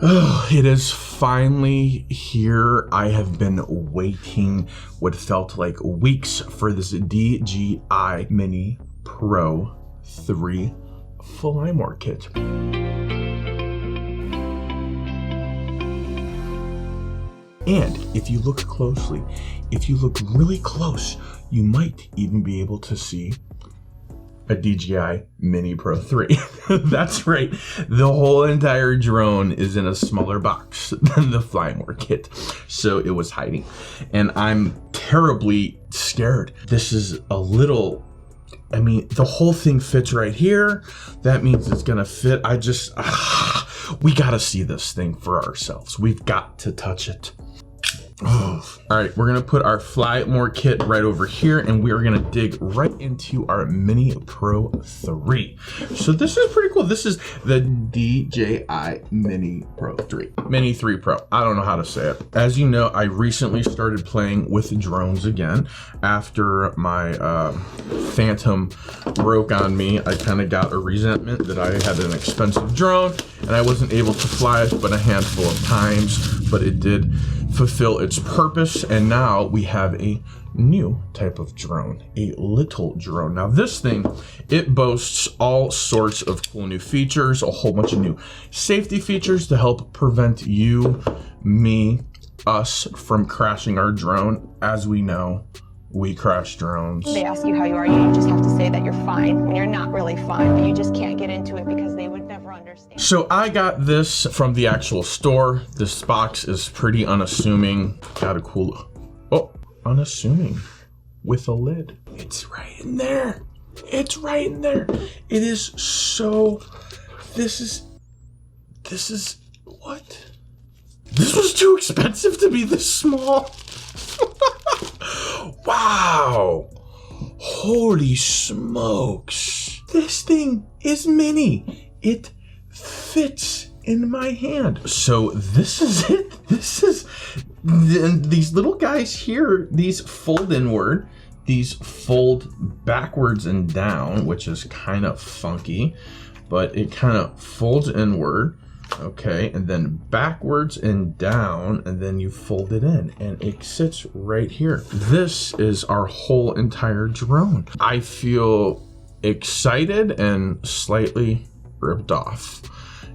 Oh, it is finally here. I have been waiting what felt like weeks for this DJI Mini Pro 3 fly more kit. And if you look closely, if you look really close, you might even be able to see a DJI Mini Pro 3. That's right. The whole entire drone is in a smaller box than the Fly More kit. So it was hiding. And I'm terribly scared. This is a little, I mean, the whole thing fits right here. That means it's gonna fit. We gotta see this thing for ourselves. We've got to touch it. Oh. All right, we're gonna put our Fly More kit right over here, and we are gonna dig right into our Mini Pro 3. So this is pretty cool. This is the DJI Mini Pro 3. Mini 3 Pro, I don't know how to say it. As you know, I recently started playing with drones again. After my Phantom broke on me, I kind of got a resentment that I had an expensive drone, and I wasn't able to fly it but a handful of times, but it did fulfill its purpose, and now we have a new type of drone, a little drone. Now this thing, it boasts all sorts of cool new features, a whole bunch of new safety features to help prevent you, me, us from crashing our drone. As we know, we crash drones. They ask you how you are, you just have to say that you're fine when you're not really fine, but you just can't get into it because they would never understand. So I got this from the actual store. This box is pretty unassuming. Got a cool, unassuming with a lid. It's right in there. It's right in there. It is so, this is, what? This was too expensive to be this small. Wow. Holy smokes. This thing is mini. It fits in my hand. So this is it. This is, these little guys here, these fold inward, these fold backwards and down, which is kind of funky, but it kind of folds inward. Okay, and then backwards and down, and then you fold it in, and it sits right here. This is our whole entire drone. I feel excited and slightly ripped off.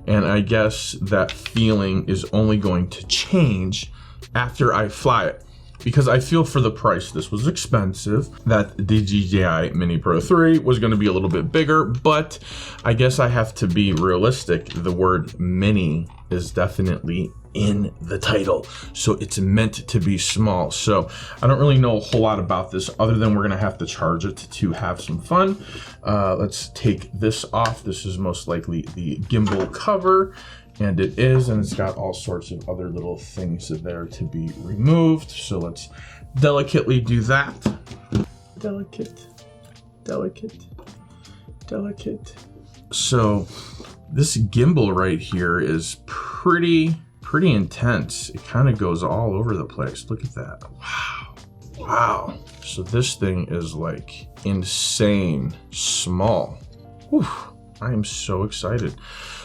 And I guess that feeling is only going to change after I fly it, because I feel for the price, this was expensive, that the DJI Mini Pro 3 was gonna be a little bit bigger, but I guess I have to be realistic. The word mini is definitely in the title, so it's meant to be small. So I don't really know a whole lot about this other than we're gonna have to charge it to have some fun. Let's take this off. This is most likely the gimbal cover. And it is, and it's got all sorts of other little things there to be removed. So let's delicately do that. Delicate, delicate, delicate. So this gimbal right here is pretty intense. It kind of goes all over the place. Look at that. Wow. Wow. So this thing is like insane small. Whew. I am so excited.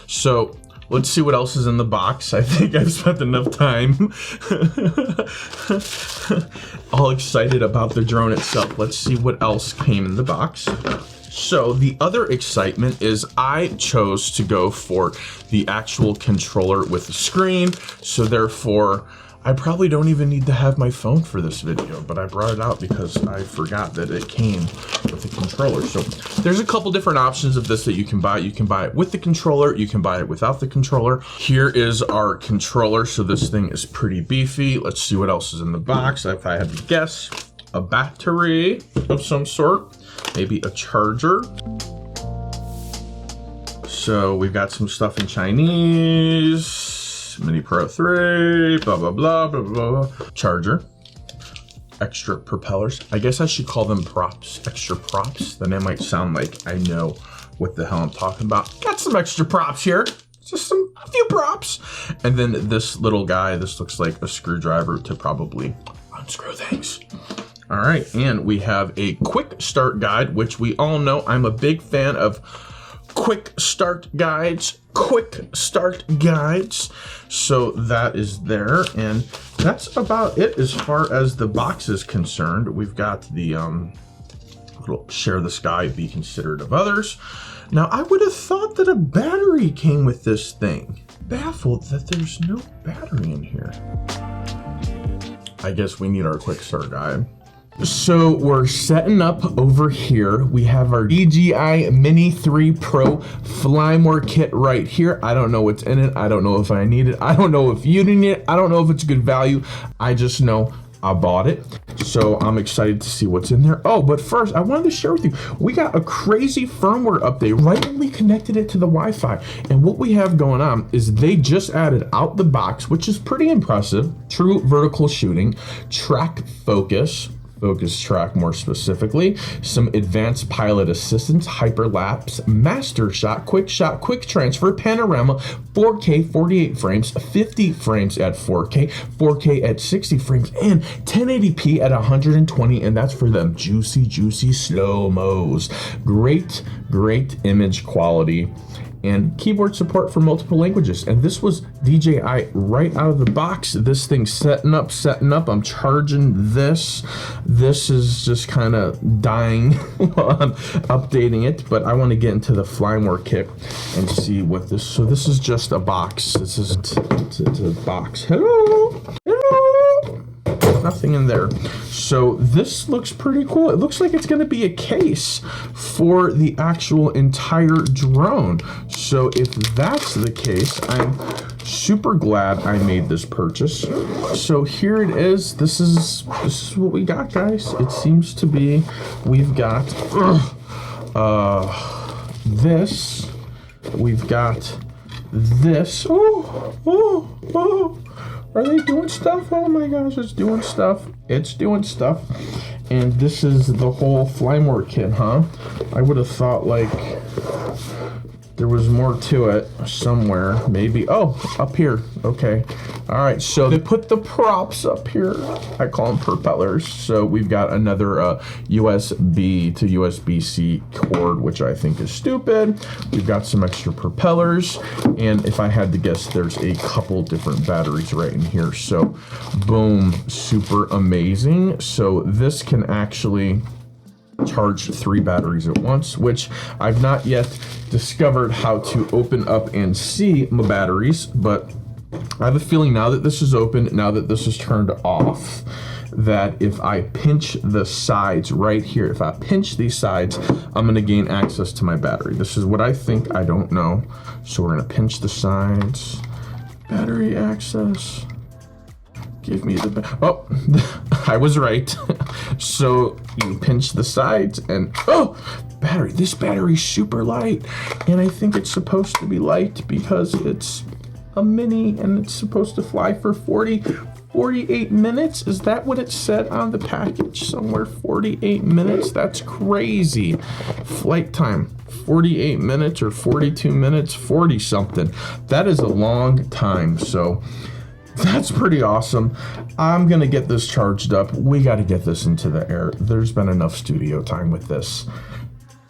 So let's see what else is in the box. I think I've spent enough time all excited about the drone itself. Let's see what else came in the box. So the other excitement is I chose to go for the actual controller with the screen. So therefore, I probably don't even need to have my phone for this video, but I brought it out because I forgot that it came with the controller. So there's a couple different options of this that you can buy. You can buy it with the controller, you can buy it without the controller. Here is our controller. So this thing is pretty beefy. Let's see what else is in the box. If I had to guess, a battery of some sort, maybe a charger. So we've got some stuff in Chinese. Mini Pro 3, blah, blah, blah, blah, blah. Charger. Extra propellers. I guess I should call them props. Extra props. Then it might sound like I know what the hell I'm talking about. Got some extra props here. Just a few props. And then this little guy, this looks like a screwdriver to probably unscrew things. All right, and we have a quick start guide, which we all know I'm a big fan of quick start guides. So that is there, and that's about it as far as the box is concerned. We've got the little share the sky, be considerate of others. Now, I would have thought that a battery came with this thing. Baffled that there's no battery in here. I guess we need our quick start guide. So we're setting up over here. We have our DJI Mini 3 Pro Fly More kit right here. I don't know what's in it. I don't know if I need it. I don't know if you need it. I don't know if it's good value. I just know I bought it. So I'm excited to see what's in there. Oh, but first I wanted to share with you, we got a crazy firmware update right when we connected it to the Wi-Fi. And what we have going on is they just added out the box, which is pretty impressive. True vertical shooting, track focus track more specifically, some advanced pilot assistance, hyperlapse, master shot, quick transfer, panorama, 4K 48 frames, 50 frames at 4K, 4K at 60 frames, and 1080p at 120, and that's for them juicy slow-mos. Great image quality. And keyboard support for multiple languages. And this was DJI right out of the box. This thing's setting up. I'm charging this. This is just kind of dying while I'm updating it, but I want to get into the Fly More kit and see what this, so this is just a box. This isn't, it's a box. Hello. Nothing in there. So this looks pretty cool. It looks like it's going to be a case for the actual entire drone. So if that's the case, I'm super glad I made this purchase. So here it is. This is what we got, guys. It seems to be, we've got this. We've got this. Oh. Are they doing stuff? Oh my gosh, it's doing stuff. And this is the whole Fly More kit, huh? I would have thought like there was more to it somewhere, maybe. Oh, up here. Okay. All right, so they put the props up here. I call them propellers. So we've got another USB to USB-C cord, which I think is stupid. We've got some extra propellers. And if I had to guess, there's a couple different batteries right in here. So boom, super amazing. So this can actually charge 3 batteries at once, which I've not yet discovered how to open up and see my batteries, but I have a feeling now that this is open, now that this is turned off, that if I pinch the sides right here, if I pinch these sides, I'm gonna gain access to my battery. This is what I think, I don't know. So we're gonna pinch the sides, battery access. Give me the, oh, I was right. So you pinch the sides and, oh, battery, this battery's super light. And I think it's supposed to be light because it's a mini and it's supposed to fly for 48 minutes. Is that what it said on the package? Somewhere 48 minutes? That's crazy. Flight time, 48 minutes or 42 minutes, 40 something. That is a long time. So that's pretty awesome. I'm gonna get this charged up. We gotta get this into the air. There's been enough studio time with this.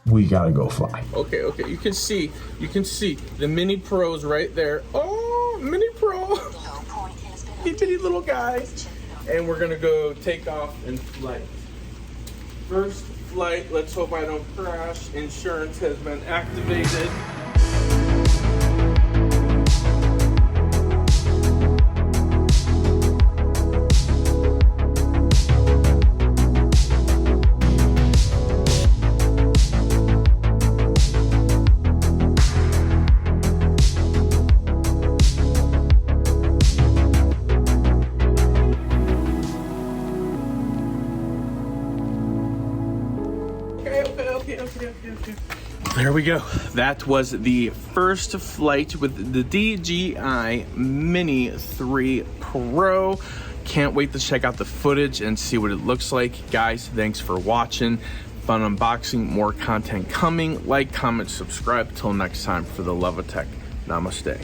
We gotta go fly. Okay, you can see the Mini Pro's right there. Oh, Mini Pro. Itty little guy. And we're gonna go take off and flight. First flight, let's hope I don't crash. Insurance has been activated. There we go. That was the first flight with the DJI Mini 3 Pro. Can't wait to check out the footage and see what it looks like. Guys, thanks for watching. Fun unboxing, more content coming. Like, comment, subscribe. Till next time, for the love of tech. Namaste.